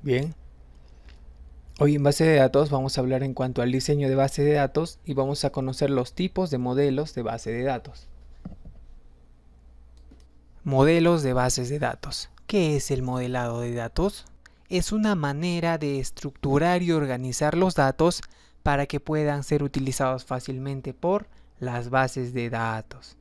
Bien, hoy en base de datos vamos a hablar en cuanto al diseño de base de datos y vamos a conocer los tipos de modelos de base de datos. Modelos de bases de datos. ¿Qué es el modelado de datos? Es una manera de estructurar y organizar los datos para que puedan ser utilizados fácilmente por las bases de datos.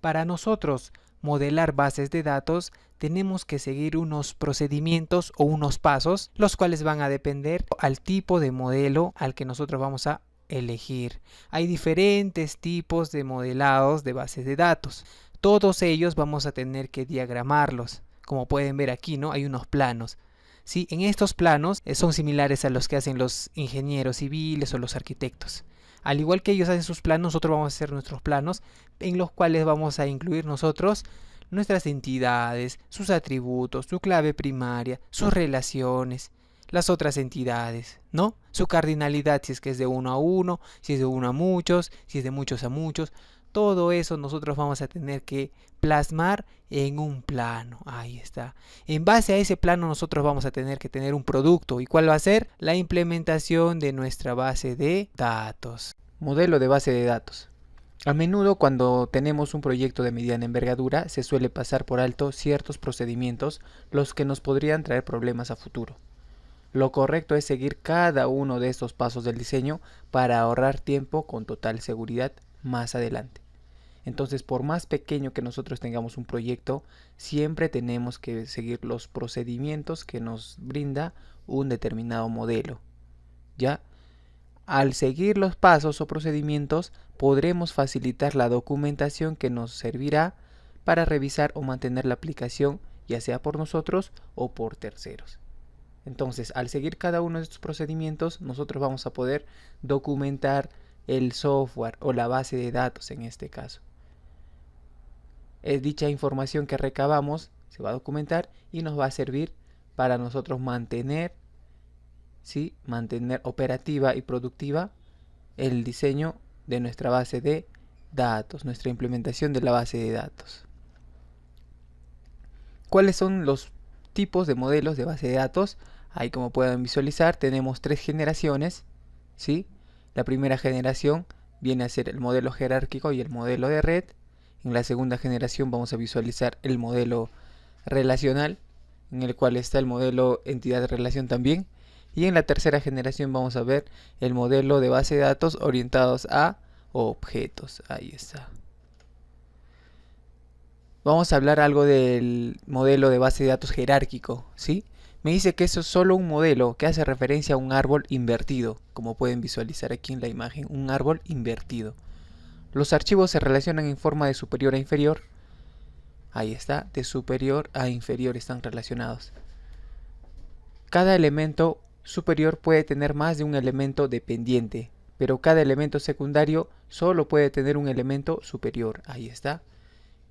Para nosotros modelar bases de datos tenemos que seguir unos procedimientos o unos pasos, los cuales van a depender al tipo de modelo al que nosotros vamos a elegir. Hay diferentes tipos de modelados de bases de datos. Todos ellos vamos a tener que diagramarlos. Como pueden ver aquí, ¿no? Hay unos planos. ¿Sí? En estos planos son similares a los que hacen los ingenieros civiles o los arquitectos. Al igual que ellos hacen sus planos, nosotros vamos a hacer nuestros planos en los cuales vamos a incluir nosotros nuestras entidades, sus atributos, su clave primaria, sus relaciones, las otras entidades, ¿no? Su cardinalidad, si es que es de uno a uno, si es de uno a muchos, si es de muchos a muchos. Todo eso nosotros vamos a tener que plasmar en un plano. Ahí está. En base a ese plano nosotros vamos a tener que tener un producto. ¿Y cuál va a ser? La implementación de nuestra base de datos. Modelo de base de datos. A menudo cuando tenemos un proyecto de mediana envergadura se suele pasar por alto ciertos procedimientos los que nos podrían traer problemas a futuro. Lo correcto es seguir cada uno de estos pasos del diseño para ahorrar tiempo con total seguridad más adelante. Entonces, por más pequeño que nosotros tengamos un proyecto, siempre tenemos que seguir los procedimientos que nos brinda un determinado modelo. ¿Ya? Al seguir los pasos o procedimientos, podremos facilitar la documentación que nos servirá para revisar o mantener la aplicación, ya sea por nosotros o por terceros. Entonces, al seguir cada uno de estos procedimientos, nosotros vamos a poder documentar el software o la base de datos en este caso. Dicha información que recabamos se va a documentar y nos va a servir para nosotros mantener operativa y productiva el diseño de nuestra base de datos, nuestra implementación de la base de datos. ¿Cuáles son los tipos de modelos de base de datos? Ahí, como pueden visualizar, tenemos 3 generaciones, ¿sí? La primera generación viene a ser el modelo jerárquico y el modelo de red. En la segunda generación vamos a visualizar el modelo relacional, en el cual está el modelo entidad-relación también. Y en la tercera generación vamos a ver el modelo de base de datos orientados a objetos. Ahí está. Vamos a hablar algo del modelo de base de datos jerárquico, ¿sí? Me dice que eso es solo un modelo que hace referencia a un árbol invertido, como pueden visualizar aquí en la imagen, un árbol invertido. Los archivos se relacionan en forma de superior a inferior. Ahí está, de superior a inferior están relacionados. Cada elemento superior puede tener más de un elemento dependiente, pero cada elemento secundario solo puede tener un elemento superior. Ahí está.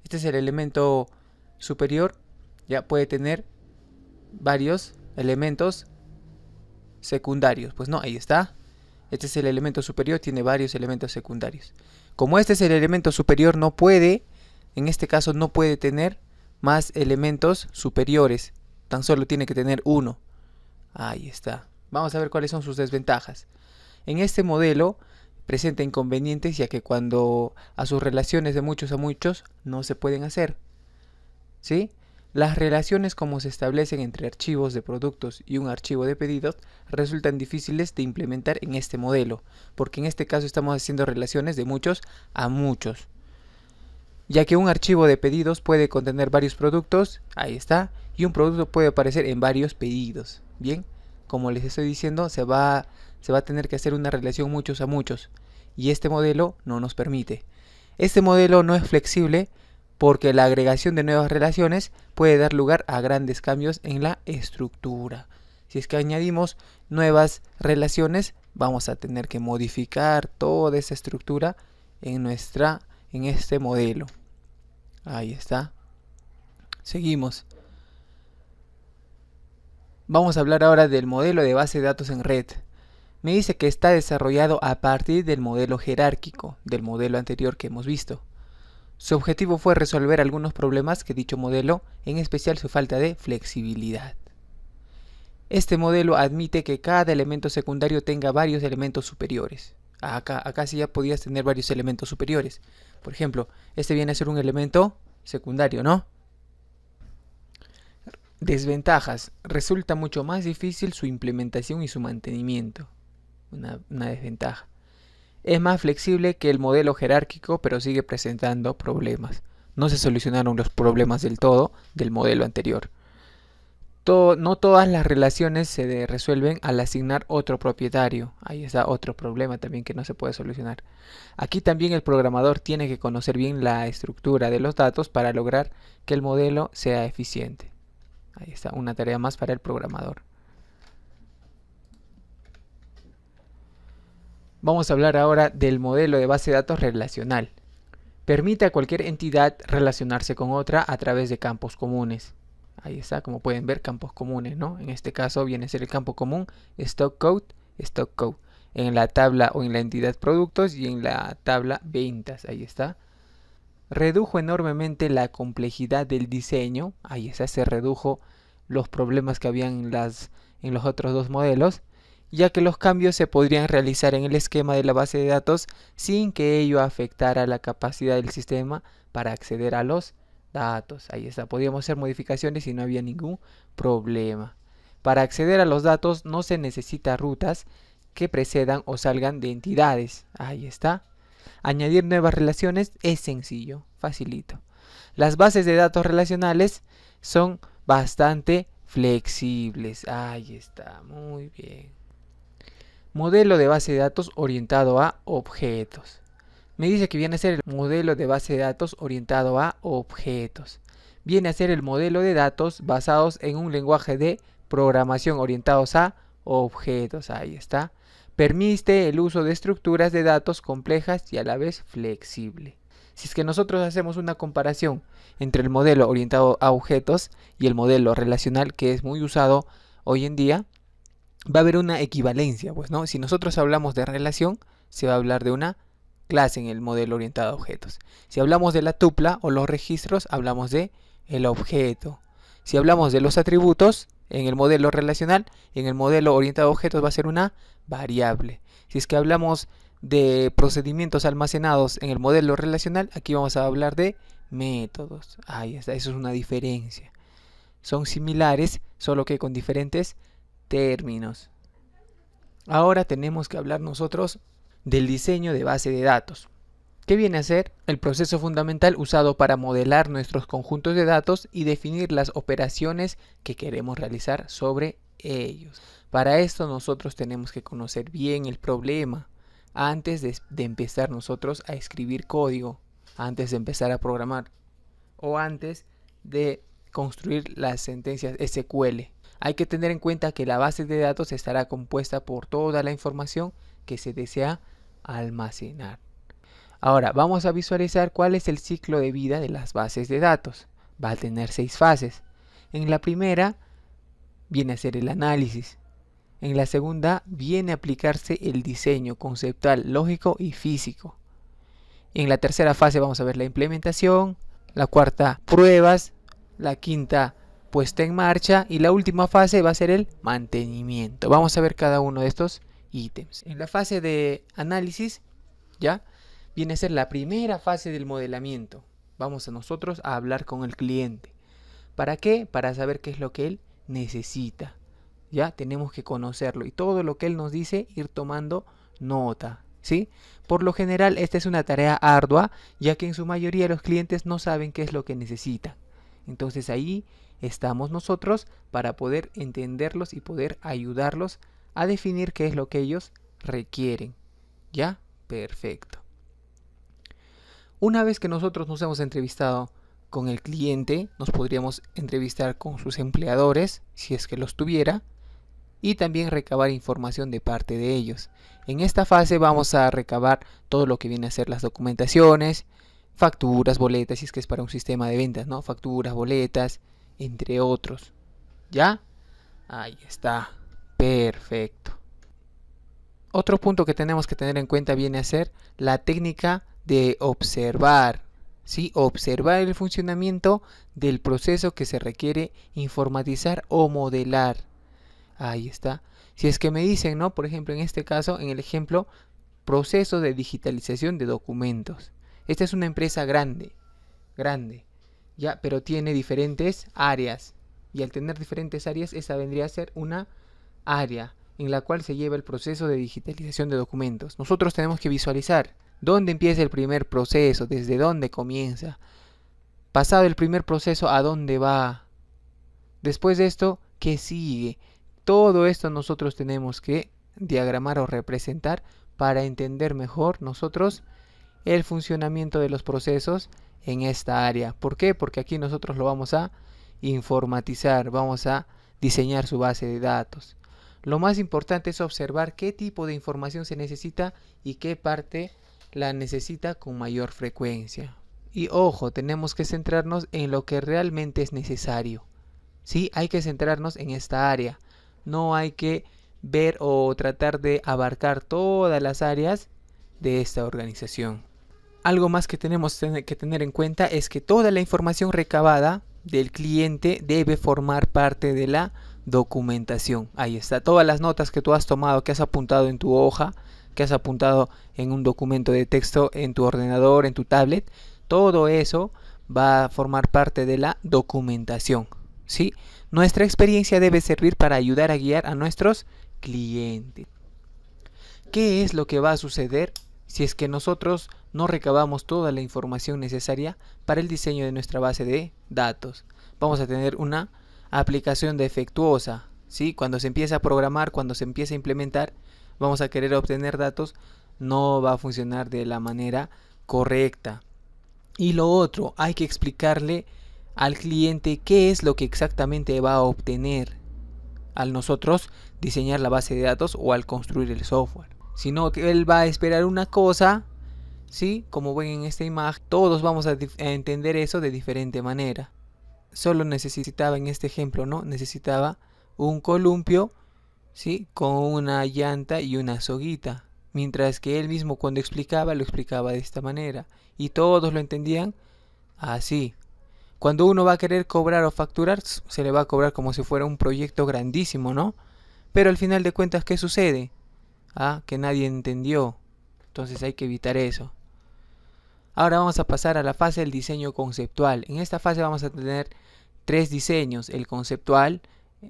Este es el elemento superior, ya puede tener varios elementos secundarios. Pues no, ahí está. Este es el elemento superior, tiene varios elementos secundarios. Como este es el elemento superior, no puede, en este caso no puede tener más elementos superiores. Tan solo tiene que tener uno. Ahí está. Vamos a ver cuáles son sus desventajas. En este modelo presenta inconvenientes, ya que cuando a sus relaciones de muchos a muchos no se pueden hacer, ¿sí? Las relaciones como se establecen entre archivos de productos y un archivo de pedidos resultan difíciles de implementar en este modelo, porque en este caso estamos haciendo relaciones de muchos a muchos, ya que un archivo de pedidos puede contener varios productos, ahí está, y un producto puede aparecer en varios pedidos. Bien, como les estoy diciendo, se va a tener que hacer una relación muchos a muchos, y este modelo no nos permite. Este modelo no es flexible porque la agregación de nuevas relaciones puede dar lugar a grandes cambios en la estructura. Si es que añadimos nuevas relaciones, vamos a tener que modificar toda esa estructura en este modelo. Ahí está. Seguimos. Vamos a hablar ahora del modelo de base de datos en red. Me dice que está desarrollado a partir del modelo jerárquico, del modelo anterior que hemos visto. Su objetivo fue resolver algunos problemas que dicho modelo, en especial su falta de flexibilidad. Este modelo admite que cada elemento secundario tenga varios elementos superiores. Acá sí ya podías tener varios elementos superiores. Por ejemplo, este viene a ser un elemento secundario, ¿no? Desventajas. Resulta mucho más difícil su implementación y su mantenimiento. Una desventaja. Es más flexible que el modelo jerárquico, pero sigue presentando problemas. No se solucionaron los problemas del todo del modelo anterior. No todas las relaciones se resuelven al asignar otro propietario. Ahí está otro problema también que no se puede solucionar. Aquí también el programador tiene que conocer bien la estructura de los datos para lograr que el modelo sea eficiente. Ahí está una tarea más para el programador. Vamos a hablar ahora del modelo de base de datos relacional. Permite a cualquier entidad relacionarse con otra a través de campos comunes. Ahí está, como pueden ver, campos comunes, ¿no? En este caso viene a ser el campo común stock code. En la tabla o en la entidad productos y en la tabla ventas. Ahí está. Redujo enormemente la complejidad del diseño. Ahí está, se redujo los problemas que habían en los otros dos modelos, ya que los cambios se podrían realizar en el esquema de la base de datos sin que ello afectara la capacidad del sistema para acceder a los datos. Ahí está, podíamos hacer modificaciones y no había ningún problema. Para acceder a los datos no se necesita rutas que precedan o salgan de entidades. Ahí está. Añadir nuevas relaciones es sencillo, facilito. Las bases de datos relacionales son bastante flexibles. Ahí está, muy bien. Modelo de base de datos orientado a objetos. Me dice que viene a ser el modelo de base de datos orientado a objetos. Viene a ser el modelo de datos basados en un lenguaje de programación orientados a objetos. Ahí está. Permite el uso de estructuras de datos complejas y a la vez flexible. Si es que nosotros hacemos una comparación entre el modelo orientado a objetos y el modelo relacional, que es muy usado hoy en día, va a haber una equivalencia, pues, ¿no? Si nosotros hablamos de relación, se va a hablar de una clase en el modelo orientado a objetos. Si hablamos de la tupla o los registros, hablamos de el objeto. Si hablamos de los atributos, en el modelo relacional, en el modelo orientado a objetos va a ser una variable. Si es que hablamos de procedimientos almacenados en el modelo relacional, aquí vamos a hablar de métodos. Ahí está, eso es una diferencia. Son similares, solo que con diferentes términos. Ahora tenemos que hablar nosotros del diseño de base de datos. ¿Qué viene a ser? El proceso fundamental usado para modelar nuestros conjuntos de datos y definir las operaciones que queremos realizar sobre ellos. Para esto nosotros tenemos que conocer bien el problema antes de empezar nosotros a escribir código, antes de empezar a programar o antes de construir las sentencias SQL. Hay que tener en cuenta que la base de datos estará compuesta por toda la información que se desea almacenar. Ahora vamos a visualizar cuál es el ciclo de vida de las bases de datos. Va a tener 6 fases. En la primera viene a ser el análisis. En la segunda viene a aplicarse el diseño conceptual, lógico y físico. En la tercera fase vamos a ver la implementación. La cuarta, pruebas. La quinta, puesta en marcha. Y la última fase va a ser el mantenimiento. Vamos a ver cada uno de estos ítems. En la fase de análisis, ¿ya? Viene a ser la primera fase del modelamiento. Vamos a nosotros a hablar con el cliente. ¿Para qué? Para saber qué es lo que él necesita. Ya tenemos que conocerlo y todo lo que él nos dice ir tomando nota, ¿sí? Por lo general esta es una tarea ardua, ya que en su mayoría los clientes no saben qué es lo que necesitan. Entonces ahí estamos nosotros para poder entenderlos y poder ayudarlos a definir qué es lo que ellos requieren. ¿Ya? Perfecto. Una vez que nosotros nos hemos entrevistado con el cliente, nos podríamos entrevistar con sus empleadores, si es que los tuviera, y también recabar información de parte de ellos. En esta fase vamos a recabar todo lo que viene a ser las documentaciones, facturas, boletas, si es que es para un sistema de ventas, ¿no? Facturas, boletas, entre otros. ¿Ya? Ahí está. Perfecto. Otro punto que tenemos que tener en cuenta viene a ser la técnica de observar, ¿sí? Observar el funcionamiento del proceso que se requiere informatizar o modelar. Ahí está. Si es que me dicen, ¿no? Por ejemplo, en este caso, en el ejemplo, proceso de digitalización de documentos. Esta es una empresa grande, ya, pero tiene diferentes áreas. Y al tener diferentes áreas, esa vendría a ser una área en la cual se lleva el proceso de digitalización de documentos. Nosotros tenemos que visualizar dónde empieza el primer proceso, desde dónde comienza. Pasado el primer proceso, ¿a dónde va? Después de esto, ¿qué sigue? Todo esto nosotros tenemos que diagramar o representar para entender mejor nosotros el funcionamiento de los procesos en esta área. ¿Por qué? Porque aquí nosotros lo vamos a informatizar, vamos a diseñar su base de datos. Lo más importante es observar qué tipo de información se necesita y qué parte la necesita con mayor frecuencia. Y ojo, tenemos que centrarnos en lo que realmente es necesario. Sí, hay que centrarnos en esta área. No hay que ver o tratar de abarcar todas las áreas de esta organización. Algo más que tenemos que tener en cuenta es que toda la información recabada del cliente debe formar parte de la documentación. Ahí está, todas las notas que tú has tomado, que has apuntado en tu hoja, que has apuntado en un documento de texto en tu ordenador, en tu tablet, todo eso va a formar parte de la documentación. ¿Sí? Nuestra experiencia debe servir para ayudar a guiar a nuestros clientes. ¿Qué es lo que va a suceder si es que nosotros no recabamos toda la información necesaria para el diseño de nuestra base de datos? Vamos a tener una aplicación defectuosa, ¿sí? Cuando se empieza a programar, cuando se empieza a implementar, vamos a querer obtener datos, no va a funcionar de la manera correcta. Y lo otro, hay que explicarle al cliente qué es lo que exactamente va a obtener al nosotros diseñar la base de datos o al construir el software. Si no, él va a esperar una cosa, ¿sí? Como ven en esta imagen, todos vamos a entender eso de diferente manera. Solo necesitaba, en este ejemplo, ¿no? Necesitaba un columpio, ¿sí? Con una llanta y una soguita. Mientras que él mismo cuando explicaba, lo explicaba de esta manera. Y todos lo entendían así. Cuando uno va a querer cobrar o facturar, se le va a cobrar como si fuera un proyecto grandísimo, ¿no? Pero al final de cuentas, ¿qué sucede? Que nadie entendió. Entonces hay que evitar eso. Ahora vamos a pasar a la fase del diseño conceptual. En esta fase vamos a tener 3 diseños: el conceptual,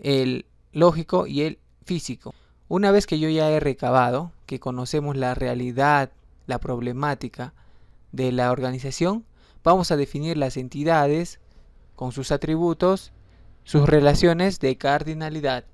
el lógico y el físico. Una vez que yo ya he recabado, que conocemos la realidad, la problemática de la organización, vamos a definir las entidades con sus atributos, sus relaciones de cardinalidad.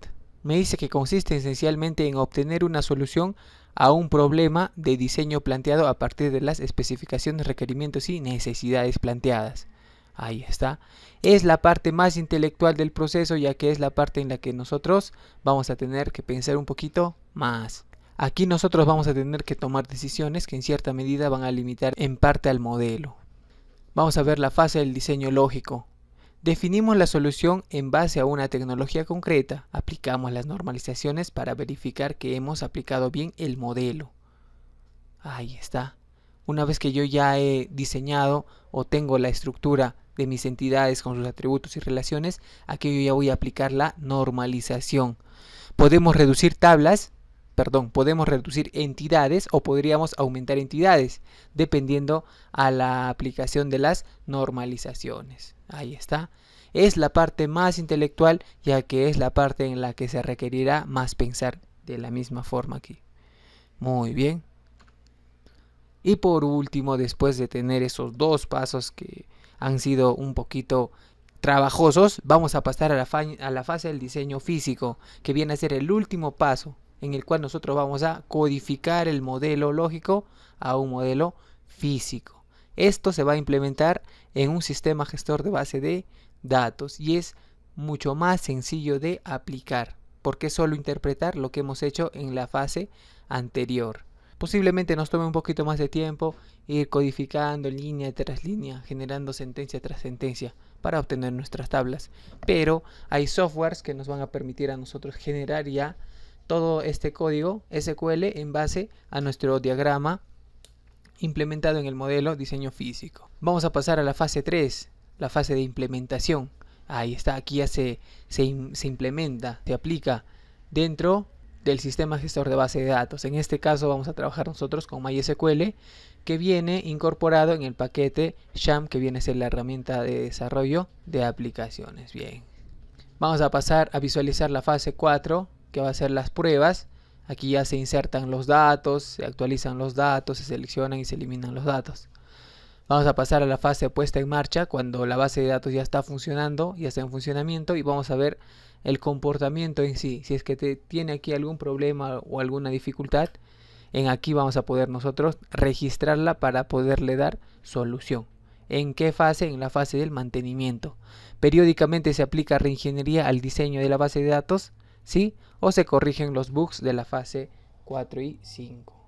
Me dice que consiste esencialmente en obtener una solución a un problema de diseño planteado a partir de las especificaciones, requerimientos y necesidades planteadas. Ahí está. Es la parte más intelectual del proceso, ya que es la parte en la que nosotros vamos a tener que pensar un poquito más. Aquí nosotros vamos a tener que tomar decisiones que en cierta medida van a limitar en parte al modelo. Vamos a ver la fase del diseño lógico. Definimos la solución en base a una tecnología concreta. Aplicamos las normalizaciones para verificar que hemos aplicado bien el modelo. Ahí está. Una vez que yo ya he diseñado o tengo la estructura de mis entidades con sus atributos y relaciones, aquí yo ya voy a aplicar la normalización. Podemos reducir podemos reducir entidades o podríamos aumentar entidades, dependiendo a la aplicación de las normalizaciones. Ahí está. Es la parte más intelectual, ya que es la parte en la que se requerirá más pensar de la misma forma aquí. Muy bien. Y por último, después de tener esos 2 pasos que han sido un poquito trabajosos, vamos a pasar a la fase del diseño físico, que viene a ser el último paso, en el cual nosotros vamos a codificar el modelo lógico a un modelo físico. Esto se va a implementar en un sistema gestor de base de datos y es mucho más sencillo de aplicar, porque es solo interpretar lo que hemos hecho en la fase anterior. Posiblemente nos tome un poquito más de tiempo ir codificando línea tras línea, generando sentencia tras sentencia para obtener nuestras tablas, pero hay softwares que nos van a permitir a nosotros generar ya todo este código SQL en base a nuestro diagrama implementado en el modelo diseño físico. Vamos a pasar a la fase 3, la fase de implementación. Ahí está, aquí ya se implementa, se aplica dentro del sistema gestor de base de datos. En este caso vamos a trabajar nosotros con MySQL, que viene incorporado en el paquete XAMPP, que viene a ser la herramienta de desarrollo de aplicaciones. Bien, vamos a pasar a visualizar la fase 4, que va a ser las pruebas. Aquí ya se insertan los datos, se actualizan los datos, se seleccionan y se eliminan los datos. Vamos a pasar a la fase de puesta en marcha, cuando la base de datos ya está funcionando, ya está en funcionamiento, y vamos a ver el comportamiento en sí. Si es que tiene aquí algún problema o alguna dificultad, en aquí vamos a poder nosotros registrarla para poderle dar solución. ¿En qué fase? En la fase del mantenimiento. Periódicamente se aplica reingeniería al diseño de la base de datos, ¿sí? O se corrigen los bugs de la fase 4 y 5.